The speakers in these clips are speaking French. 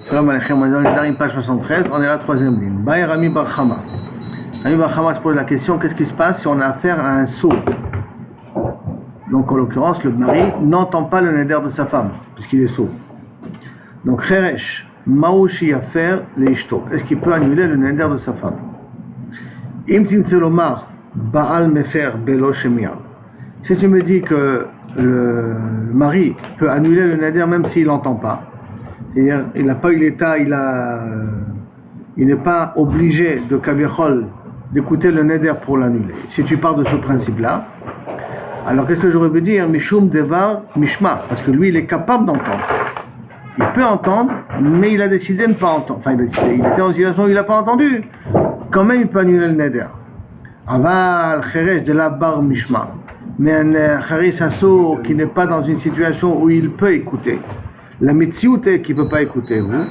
Shalom Aleichem, on est dans les Darim, page 73, on est à la troisième ligne. Baï Rami Bar Chama. Rami Bar Chama se pose la question, qu'est-ce qui se passe si on a affaire à un sot? Donc en l'occurrence, le mari n'entend pas le neder de sa femme, puisqu'il est sot. Donc Cheresh, Maouchi Afer Leishto. Est-ce qu'il peut annuler le neder de sa femme? Im Tinselomar, Baal Mefer Belo Shemia. Si tu me dis que le mari peut annuler le neder même s'il n'entend pas, c'est-à-dire il n'a pas eu l'état, il n'est pas obligé de Kavichol d'écouter le neder pour l'annuler. Si tu pars de ce principe-là, alors qu'est-ce que j'aurais pu dire? Mishum Devar Mishma, parce que lui il est capable d'entendre. Il peut entendre, mais il a décidé de ne pas entendre. Enfin, il était en situation où il n'a pas entendu. Quand même, il peut annuler le neder. Aval Cheresh de la bar Mishma. Mais un Cheresh Asso qui n'est pas dans une situation où il peut écouter. La Mitziouté qui ne peut pas écouter, vous.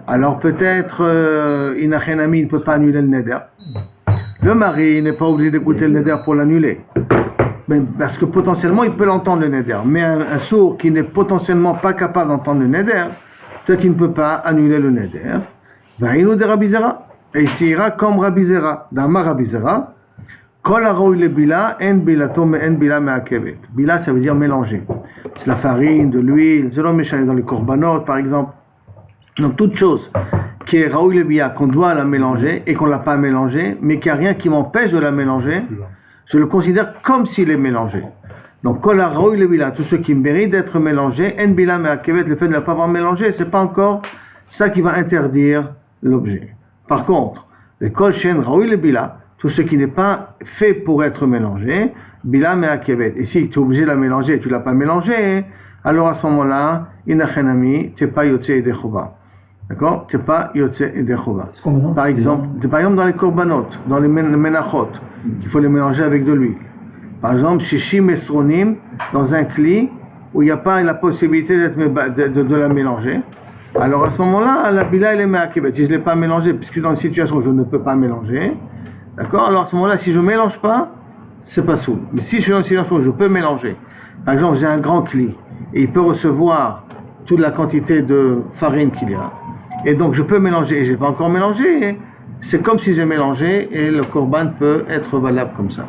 Alors peut-être, Inachenami ne peut pas annuler le neder. Le mari n'est pas obligé d'écouter le neder pour l'annuler. Parce que potentiellement il peut l'entendre le neder, mais un sourd qui n'est potentiellement pas capable d'entendre le neder, peut-être qu'il ne peut pas annuler le neder. Vaïnou de Rabbi Zera, et il s'ira comme Rabbi Zera. Dans ma Rabbi Zera, Kol haroui le bila, en bilato me en bila me'akevet. Bila ça veut dire mélanger. C'est la farine, de l'huile, c'est l'homme méchané dans les korbanot par exemple. Donc toute chose qui est raoui le bila, qu'on doit la mélanger et qu'on ne l'a pas mélangée, mais qu'il n'y a rien qui m'empêche de la mélanger, je le considère comme s'il est mélangé. Donc, kol haroui le bila, tout ce qui mérite d'être mélangé, en bila me'akevet, le fait de ne pas avoir mélangé, c'est pas encore ça qui va interdire l'objet. Par contre, le kol shen raoui le bila, tout ce qui n'est pas fait pour être mélangé, bila me'akevet. Et si tu es obligé de la mélanger et tu ne l'as pas mélangé, alors à ce moment-là, inachenami, tu n'es pas yotze et dechova. D'accord? Tu n'es pas yotze et dechova. Par exemple, dans les korbanot, dans les menachot, il faut les mélanger avec de l'huile. Par exemple, shishim esronim, dans un kli où il n'y a pas la possibilité de la mélanger. Alors à ce moment-là, la bila elle est me'akevet. Si je ne l'ai pas mélangé, puisque dans une situation où je ne peux pas mélanger, d'accord? Alors à ce moment-là, si je ne mélange pas, c'est pas soul. Mais si je suis dans une situation où je peux mélanger, par exemple, j'ai un grand kli et il peut recevoir toute la quantité de farine qu'il y a, et donc je peux mélanger et je n'ai pas encore mélangé, c'est comme si j'ai mélangé et le korban peut être valable comme ça.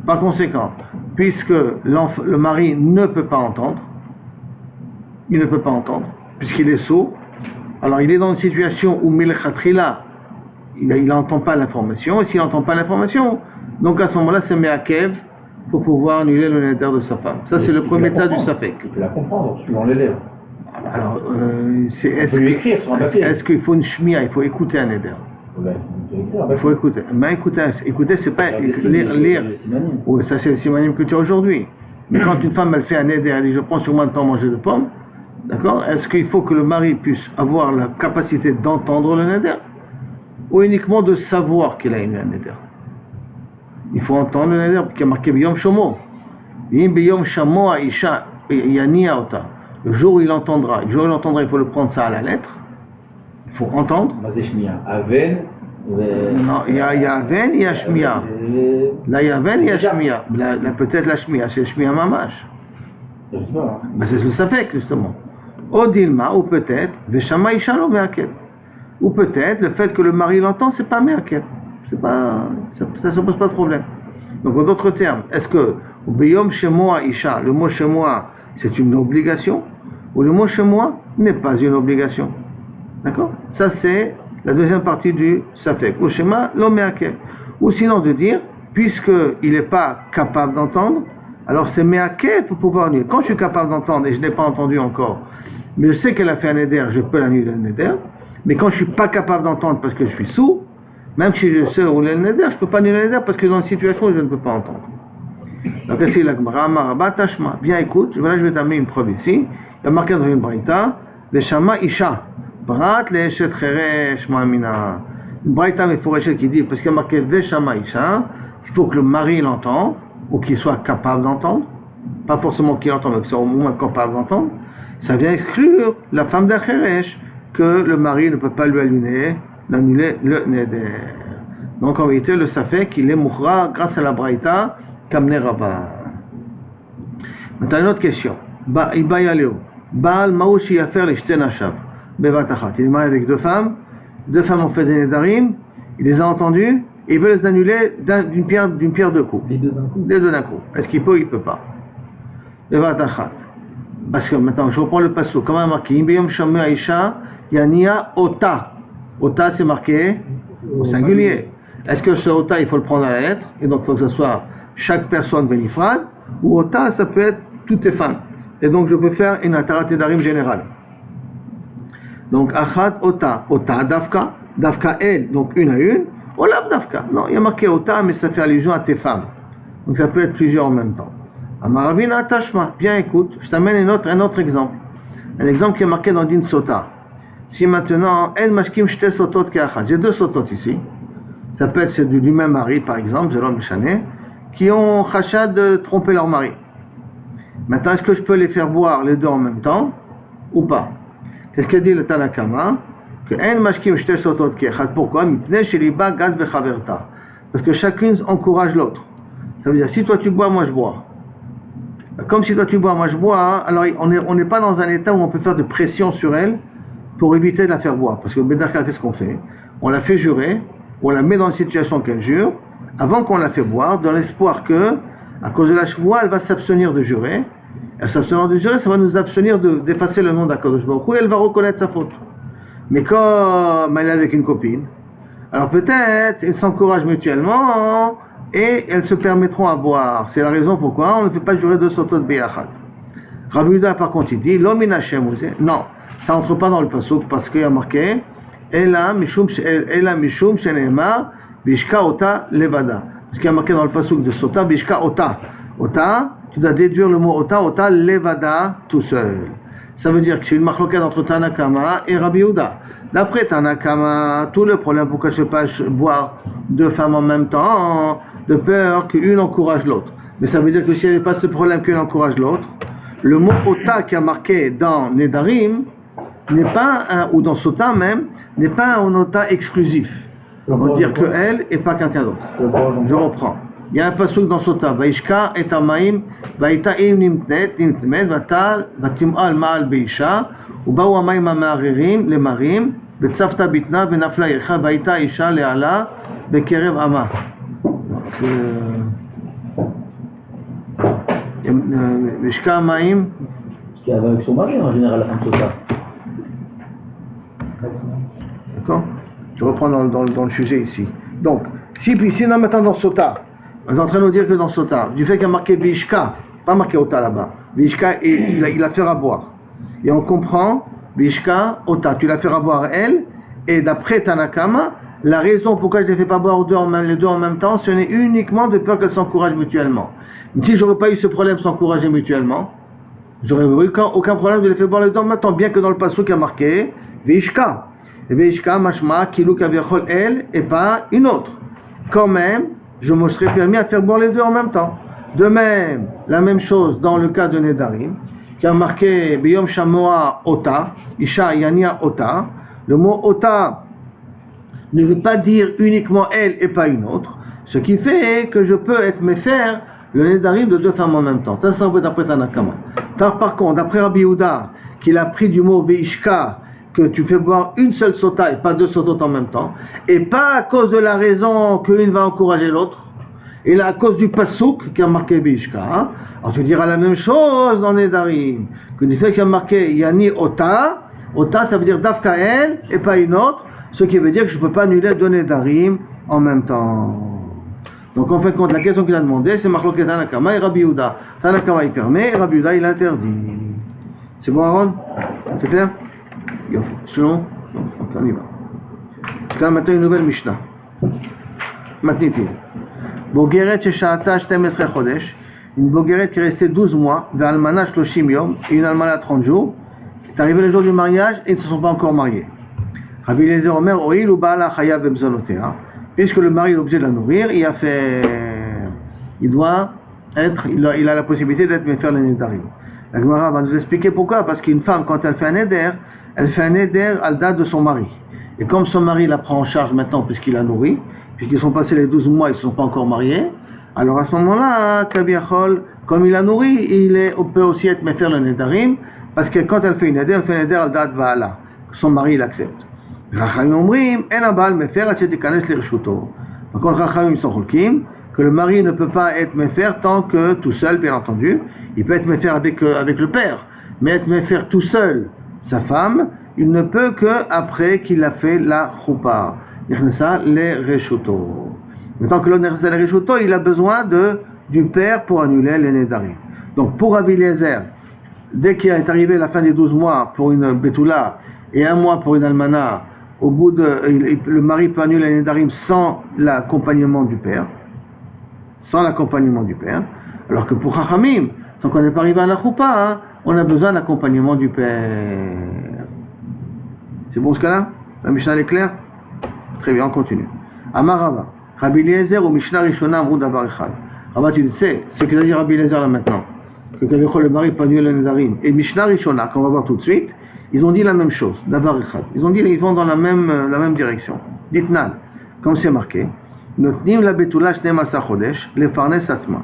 Par conséquent, puisque le mari ne peut pas entendre, il ne peut pas entendre, puisqu'il est sourd, alors il est dans une situation où milchatrila, il n'entend pas l'information, et s'il n'entend pas l'information, donc à ce moment-là c'est me'akev pour pouvoir annuler le neder de sa femme. Ça c'est le premier état du safek. Tu peux la comprendre, suivant les lèvres. Alors, est-ce qu'il faut une shmia, il faut écouter un neder? Il faut écouter. Mais écouter c'est pas lire. Oui, ça c'est le simanim que tu as aujourd'hui. Mais quand une femme elle fait un neder, elle dit je prends sur moi de temps manger de pommes, d'accord? Est-ce qu'il faut que le mari puisse avoir la capacité d'entendre le neder? Ou uniquement de savoir qu'il a émis un neder? Il faut entendre le neder qui est marqué biyom shomo. Yim biyom shamo aisha yaniya ota. Le jour où il entendra, il faut le prendre ça à la lettre. Il faut entendre. Aven. Non, il y a aven, il y a shmiya. Là il y a aven, il y a shmiya. Là peut-être la shmiya, c'est shmiya mamash. Ben, c'est ce que ça fait justement. Odilma ou peut-être veshama isha lo me'akev. Ou peut-être le fait que le mari l'entend, c'est pas me'akev. Ça ne pose pas de problème. Donc en d'autres termes, est-ce que biyom shemoa isha, le mot shemoa, c'est une obligation, ou le mot shemoa n'est pas une obligation? D'accord? Ça c'est la deuxième partie du safek. Ou shema lo me'akev. Ou sinon de dire, puisqu'il n'est pas capable d'entendre, alors c'est me'akev pour pouvoir annuler. Quand je suis capable d'entendre et je n'ai pas entendu encore, mais je sais qu'elle a fait un neder, je peux l'annuler le neder. Mais quand je ne suis pas capable d'entendre parce que je suis sourd, même si je sais rouler le neder, je ne peux pas annuler le neder parce que dans une situation où je ne peux pas entendre. Donc ici, la Gemara, Maraba, Tashma. Bien écoute, voilà, je vais t'amener une preuve ici. Il y a marqué dans une braïta, Veshama Isha, Brat Leeshet Cheresh Ma'amina. Une braïta mefourechée qui dit, parce qu'il y a marqué Veshama Isha, il faut que le mari l'entende, ou qu'il soit capable d'entendre, pas forcément qu'il entende, mais qu'il soit au moins capable d'entendre. Ça vient exclure la femme d'un Cheresh, que le mari ne peut pas lui annuler le neder. Donc en vérité, le safek, il est mouchra grâce à la braïta, kamne rabba. Maintenant une autre question. Baal maouchi yafer l'ishten hashav. bevatachat. Il est marié avec deux femmes ont fait des nedarim, il les a entendus, et il veut les annuler d'une pierre deux coups. Les deux d'un coup. Est-ce qu'il peut ou il ne peut pas? Bevatachat. Parce que maintenant, je reprends le passo. Comment marqué? Imbeyom shamu aisha yania ota. Ota, c'est marqué au singulier. Est-ce que ce ota, il faut le prendre à la lettre, et donc il faut que ce soit chaque personne benifrad, ou ota, ça peut être toutes les femmes. Et donc je peux faire une atarat nedarim générale. Donc achat ota, ota dafka elle, donc une à une, olab dafka. Non, il y a marqué ota, mais ça fait allusion à tes femmes. Donc ça peut être plusieurs en même temps. Amaravina attachma, bien écoute, je t'amène un autre exemple. Un exemple qui est marqué dans Din Sota. Si maintenant, el mashkim shte sotot keachat, j'ai deux sotot ici. Ça peut être du même mari, par exemple, Zélom Chané, qui ont chachad de tromper leur mari. Maintenant, est-ce que je peux les faire boire les deux en même temps ou pas? Qu'est-ce que dit le Tanakama? Que en mashkim shte sotot keachat. Pourquoi? Mipnei sheliba gaz bechaverta. Parce que chacune encourage l'autre. Ça veut dire, si toi tu bois, moi je bois. Comme si toi tu bois, moi je bois, alors on n'est pas dans un état où on peut faire de pression sur elle pour éviter de la faire boire. Parce que Bedarka, qu'est-ce qu'on fait? On la fait jurer, on la met dans une situation qu'elle jure, avant qu'on la fait boire, dans l'espoir que, à cause de la chevoie, elle va s'abstenir de jurer. Elle s'abstenir de jurer, ça va nous abstenir d'effacer le nom d'Akadosh Baruch Hu, et elle va reconnaître sa faute. Mais comme elle est avec une copine, alors peut-être ils s'encouragent mutuellement et elles se permettront à boire. C'est la raison pourquoi on ne fait pas jurer de sotot beyachad. Rabbi Yehuda par contre il dit l'homme Hashem, non, ça entre pas dans le pasuk parce qu'il y a marqué Ela mishum sheneemar bishka ota levada. Parce qu'il y a marqué dans le pasuk de sota bishka ota. Ota, tu dois déduire le mot ota levada tout seul. Ça veut dire que c'est une machloket entre Tanakama et Rabbi Yehuda. D'après Tanakama, tout le problème pourquoi je ne peux pas boire deux femmes en même temps, de peur qu'une encourage l'autre. Mais ça veut dire que si il n'y avait pas ce problème qu'une encourage l'autre, le mot ota qui a marqué dans Nedarim n'est pas ou dans Sota même, n'est pas un ota exclusif. On va dire que elle et pas quelqu'un d'autre. Je reprends. Il y a un pasuk dans Sota, Vaishka et Amaim, Vaitaim nimtnet, Vatal, Vatim'al ma'al beisha, Ubaou Amaim amaririm, le marim, Betsafta bitna, Benafla yecha, Vaita isha le'ala, Bekerev ama. Vaishka Amaim. Ce qui avait avec son mari en général à la fin de Sota. D'accord? Je reprends dans le sujet ici. Donc, si non, maintenant dans Sota, on est en train de nous dire que dans Sota, du fait qu'il y a marqué Vishka, pas marqué Ota là-bas, Vishka, et il la fait boire. Et on comprend, Vishka, Ota, tu la fais boire elle, et d'après Tanakama, la raison pourquoi je ne les fais pas boire les deux en même temps, ce n'est uniquement de peur qu'elles s'encouragent mutuellement. Si j'aurais pas eu ce problème de s'encourager mutuellement, j'aurais eu aucun problème de les faire boire les deux en même temps, bien que dans le passage qui a marqué Vishka. Et Vishka, mashma, kilou kaviachol, elle, et pas une autre. Quand même, je me serais permis à faire boire les deux en même temps. De même, la même chose dans le cas de Nedarim, qui a marqué Biyom Shamoa Ota, Isha Yania Ota. Le mot Ota ne veut pas dire uniquement elle et pas une autre, ce qui fait que je peux me faire le Nedarim de deux femmes en même temps. Ça, ça va d'après Tanakama. Par contre, d'après Rabbi Yehuda, qu'il a pris du mot Veishka, que tu fais boire une seule sota et pas deux sotot en même temps, et pas à cause de la raison qu'une va encourager l'autre, et là à cause du pasouk qui a marqué Bishka. Hein? Alors tu diras la même chose dans Nedarim, que du fait qu'il a marqué Yani Ota, Ota ça veut dire Dafka elle et pas une autre, ce qui veut dire que je ne peux pas annuler deux Nedarim en même temps. Donc en fin de compte, la question qu'il a demandé, c'est Machloket Tanakama et Rabbi Yehuda. Tanakama il permet et Rabbi Yehuda il interdit. C'est bon Aaron? C'est clair? Selon, donc on y va. Là maintenant une nouvelle Mishnah. Matnitin. Bogeret shesha'ata 12 chodesh. Une bogeret qui est restée 12 mois, ve'almana 30 yom, et une almana 30 jours. C'est arrivé le jour du mariage et ils ne se sont pas encore mariés. Rabbi Eliezer Omer, oil ou ba'ala chayav be'mzonotea. Puisque le mari est obligé de la nourrir, il a la possibilité d'être me faire le nedarim. La Gemara va nous expliquer pourquoi. Parce qu'une femme, quand elle fait un neder, elle fait un neder à la date de son mari. Et comme son mari la prend en charge maintenant puisqu'il la nourrit, puisqu'ils sont passés les 12 mois, ils ne sont pas encore mariés, alors à ce moment-là, Kabiachol, comme il la nourrit, on peut aussi être me faire le nedarim, parce que quand elle fait une neder, elle fait une neder à la date Vaala. son mari l'accepte. Rachamim omrim, en abal mefer atchet ikanes lirshuto. Par contre, Rachamim sont cholkim, que le mari ne peut pas être méfer tant que tout seul, bien entendu. Il peut être méfer avec le père, mais être méfer tout seul, sa femme, il ne peut que après qu'il a fait la choupa. Nechnesa les reshuto. Tant que l'on nechnesa les reshuto, il a besoin du père pour annuler les nedarim. Donc pour Rabbi Eliezer, dès qu'il est arrivé la fin des 12 mois pour une betula et 1 mois pour une almana, au bout le mari peut annuler les nedarim sans l'accompagnement du père. Sans l'accompagnement du père. Alors que pour Chachamim, tant qu'on n'est pas arrivé à la choupa, on a besoin d'accompagnement du père. C'est bon ce cas-là? La Mishnah est claire? Très bien, on continue. Amarava, Rabbi Eliezer ou Mishnah Rishona Amrou Davar Echad. Rava, tu sais, ce qu'il a dit Rabbi Eliezer là maintenant, que le mari peut annuler les nedarim. Et Mishnah Rishona, qu'on va voir tout de suite, ils ont dit la même chose, Davar Echad. Ils ont dit qu'ils vont dans la même direction. Ditnan, comme c'est marqué, Notnim la betula shneim asar chodesh, le farnes atzma.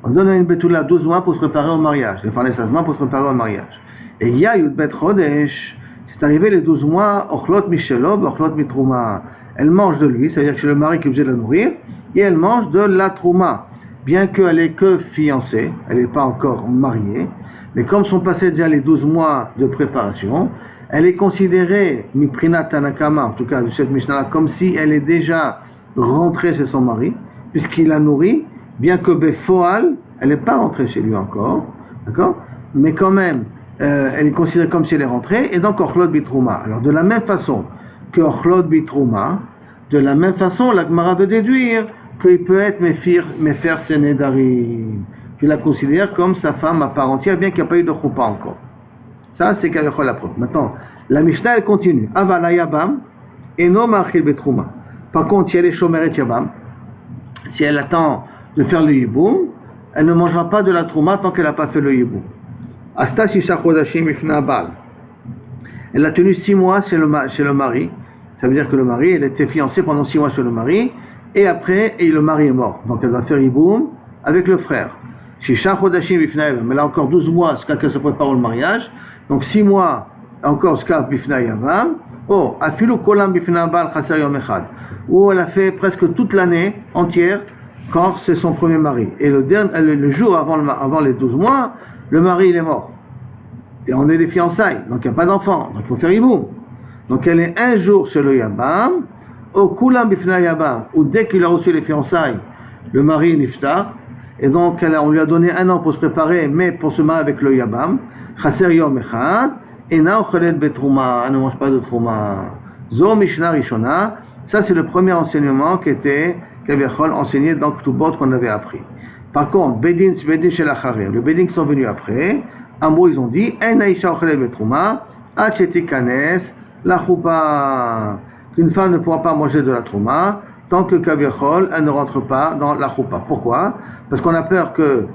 On donne une betula 12 mois pour se préparer au mariage, le farnes atzma pour se préparer au mariage. Et ya yud bet chodesh, c'est arrivé les 12 mois, ochlot mishelo, ochlot mitrouma. Elle mange de lui, c'est-à-dire que c'est le mari qui est obligé de la nourrir, et elle mange de la trouma. Bien qu'elle est que fiancée, elle n'est pas encore mariée, mais comme sont passés déjà les 12 mois de préparation, elle est considérée, miprinat tanakama, en tout cas de cette Mishnah, comme si elle est déjà rentrée chez son mari, puisqu'il la nourrit, bien que befoal, elle n'est pas rentrée chez lui encore, d'accord? Mais quand même, elle est considérée comme si elle est rentrée, et donc ochlot bitrouma. Alors de la même façon que ochlot bitrouma, de la même façon, la Gemara veut déduire qu'il peut être méfer sénédarim. Il la considère comme sa femme à part entière, bien qu'il n'y a pas eu de choupa encore. Ça, c'est la preuve. Maintenant, la Mishnah, elle continue. Avala yabam, eno ma'achil betrouma. Par contre, si elle est chomeret yabam, si elle attend de faire le yiboum, elle ne mangera pas de la trouma tant qu'elle n'a pas fait le yiboum. Asta shisha chodashim ifna bal. Elle a tenu 6 mois chez le mari. Ça veut dire que le mari, elle était fiancée pendant 6 mois chez le mari, et après, le mari est mort. Donc elle va faire yiboum avec le frère. Shisha chodashim ifna yabam. Elle a encore 12 mois jusqu'à qu'elle se prépare au mariage. Donc 6 mois encore jusqu'à bifna yabam. Oh, afilu kolam bifna bal chaser yom echad. Où elle a fait presque toute l'année entière quand c'est son premier mari. Et le jour avant les 12 mois, le mari il est mort. Et on est des fiançailles, donc il n'y a pas d'enfant, donc il faut faire yiboum. Donc elle est un jour sur le yabam, au kulam bifna yabam, où dès qu'il a reçu les fiançailles, le mari niftar, et donc on lui a donné 1 an pour se préparer, mais pour se marier avec le yabam, chaser yom echad, et na ochelet betrouma, elle ne mange pas de trouma. Zo Mishnah Rishona. Ça, c'est le premier enseignement qui était enseigné dans Ktubot qu'on avait appris. Par contre, Bedin chez la Charer, les Bedin qui sont venus après, en gros, ils ont dit En aisha ochelel betrouma, acheti kanes, la choupa. Une femme ne pourra pas manger de la trouma tant que Kaviachol, elle ne rentre pas dans la choupa. Pourquoi? Parce qu'on a peur que,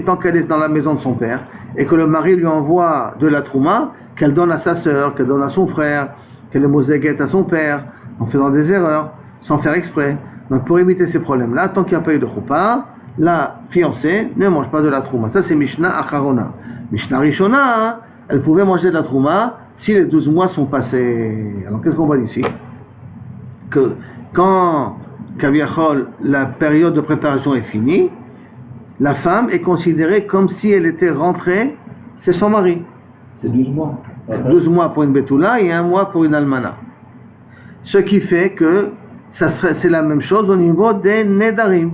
tant qu'elle est dans la maison de son père, et que le mari lui envoie de la trouma, qu'elle donne à sa sœur, qu'elle donne à son frère, qu'elle le moséguette à son père, en faisant des erreurs, sans faire exprès. Donc pour éviter ces problèmes-là, tant qu'il n'y a pas eu de choupa, la fiancée ne mange pas de la trouma. Ça c'est Mishnah Acharona. Mishnah Rishona, elle pouvait manger de la trouma si les 12 mois sont passés. Alors qu'est-ce qu'on voit ici? Que quand Kaviachol, la période de préparation est finie, la femme est considérée comme si elle était rentrée, c'est son mari. C'est 12 mois. 12 mois pour une betula et 1 mois pour une almana. Ce qui fait que c'est la même chose au niveau des nedarim.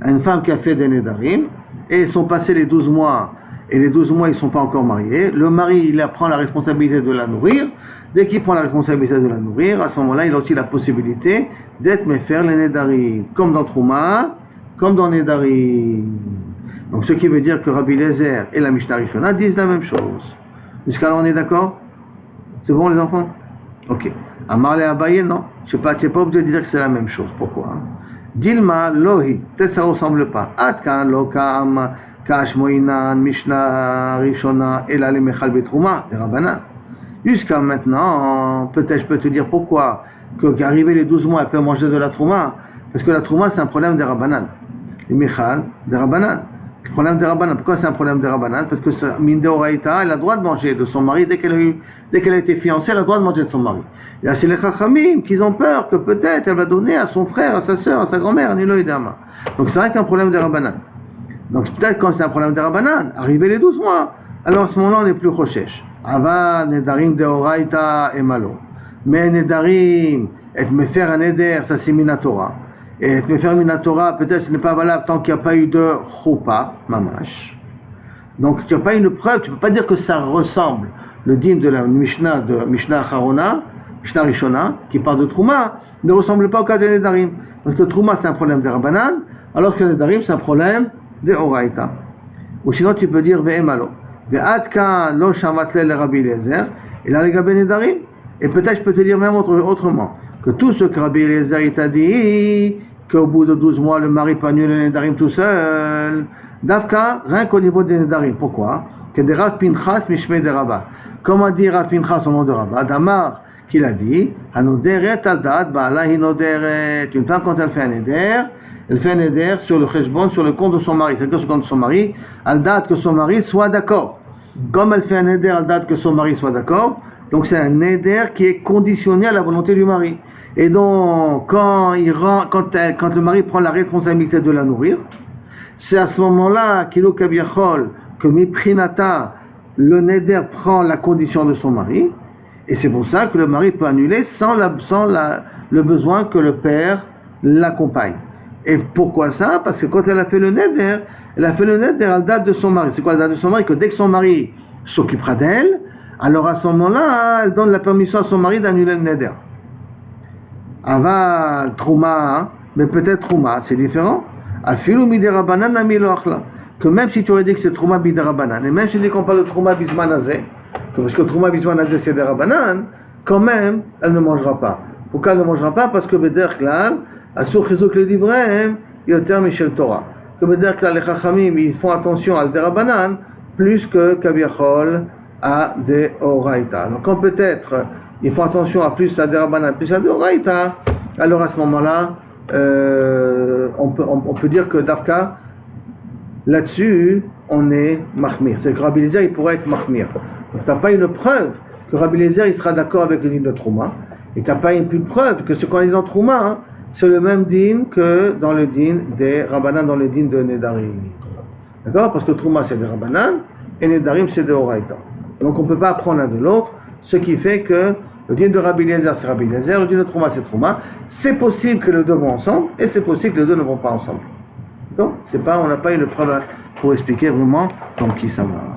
Une femme qui a fait des nedarim, et ils sont passés les 12 mois, et les 12 mois ils ne sont pas encore mariés, le mari il prend la responsabilité de la nourrir, dès qu'il prend la responsabilité de la nourrir, à ce moment-là il a aussi la possibilité d'être méfer les nedarim, comme dans Trouma, comme dans nedarim. Donc ce qui veut dire que Rabbi Eliezer et la Mishnah Rishona disent la même chose. Jusqu'à là on est d'accord? C'est bon les enfants? Ok. Amar le Abaye, non. Tu n'es pas obligé de dire que c'est la même chose. Pourquoi? Dilma lohi. Peut-être ça ne ressemble pas. Atkan lokam kash moinan Mishnah Rishona et la lemechal betrouma de Rabbanan. Jusqu'à maintenant, peut-être je peux te dire pourquoi. Qu'arrivé les 12 mois, elle peut manger de la trouma. Parce que la trouma, c'est un problème des Rabbanan. Les mechal des Rabbanan. Problème de Rabbanan. Pourquoi c'est un problème de Rabbanan? Parce que mine de Oraïta, elle a le droit de manger de son mari dès qu'elle a été fiancée, elle a le droit de manger de son mari. Et là, c'est les Chachamim qui ont peur que peut-être elle va donner à son frère, à sa soeur, à sa grand-mère, à Nilo et Dama. Donc c'est vrai qu'un problème de Rabbanan. Donc peut-être quand c'est un problème de Rabbanan, arriver les 12 mois, alors à ce moment-là on n'est plus Rochesh. Ava, Nedarim de Oraïta et Malo. Mais Nedarim, et me faire un Neder, ça c'est Minatora. Et me faire Minatora, peut-être ce n'est pas valable tant qu'il n'y a pas eu de Choupa, Mamash. Donc tu n'as pas une preuve, tu ne peux pas dire que ça ressemble. Le dîme de la Mishnah Harona, Mishnah Rishona, qui parle de Trouma, ne ressemble pas au cas de Nedarim. Parce que Trouma c'est un problème de Rabbanan, alors que Nedarim c'est un problème de Oraïta. Ou sinon tu peux dire Ve'emalo. Ve'adka lo shamatle le Rabbi Eliezer, et là les Gabé Nedarim. Et peut-être je peux te dire même autrement, que tout ce que Rabbi Eliezer t'a dit, qu'au bout de 12 mois le mari peut annuler le Nedarim tout seul, Davka, rien qu'au niveau des Nedarim. Pourquoi? Que des Rav Pinchas Mishmei de Rabba. Comment dire Rav Pinchas au nom de Rabba? Damar, qu'il a dit, Hanoderet al-Dad, Ba'ala hinoderet. Une femme, quand elle fait un neder sur le cheshbon, sur le compte de son mari, c'est-à-dire sur le compte de son mari, al-Dad que son mari soit d'accord. Comme elle fait un neder, al-Dad que son mari soit d'accord, donc c'est un neder qui est conditionné à la volonté du mari. Et donc, quand le mari prend la responsabilité de la nourrir, c'est à ce moment-là qu'il que Miprinata, le neder prend la condition de son mari, et c'est pour ça que le mari peut annuler sans le besoin que le père l'accompagne. Et pourquoi ça? Parce que quand elle a fait le neder, à la date de son mari. C'est quoi la date de son mari? Que dès que son mari s'occupera d'elle, alors à ce moment-là, elle donne la permission à son mari d'annuler le neder. Aval, Trouma, mais peut-être Trouma, c'est différent. Afilu miderabanan namilo achla. Que même si tu aurais dit que c'est Trouma miderabanan, et même si tu dis qu'on parle de Trouma bismanazé, parce que Trouma bismanazé c'est derabanan, quand même, elle ne mangera pas. Pourquoi elle ne mangera pas? Parce que Beder Klal, Asur Chizuk le Divrem, Yoter Michel Torah. Que Beder Klal, les Chachamim, ils font attention à derabanan, plus que Kaviachol à de Oraïta. Donc quand peut-être ils font attention à plus à derabanan, plus à de Oraïta, alors à ce moment-là, on peut dire que Davka, là-dessus, on est Mahmir. C'est que Rabbi Eliezer, il pourrait être Mahmir. Donc tu n'as pas une preuve que Rabbi Eliezer, il sera d'accord avec le din de Trouma. Et tu n'as pas une preuve que ce qu'on dit dans Trouma, hein, c'est le même din que dans le din des Rabbanan, dans le din de Nedarim. D'accord? Parce que Trouma, c'est des Rabbanan, et Nedarim, c'est des Oraïta. Donc on ne peut pas apprendre l'un de l'autre, ce qui fait que le din de Rabbi Eliezer, c'est Rabbi Eliezer, le din de Trouma, c'est Trouma. C'est possible que les deux vont ensemble, et c'est possible que les deux ne vont pas ensemble. Donc, on n'a pas eu le preuve pour expliquer vraiment donc qui ça va.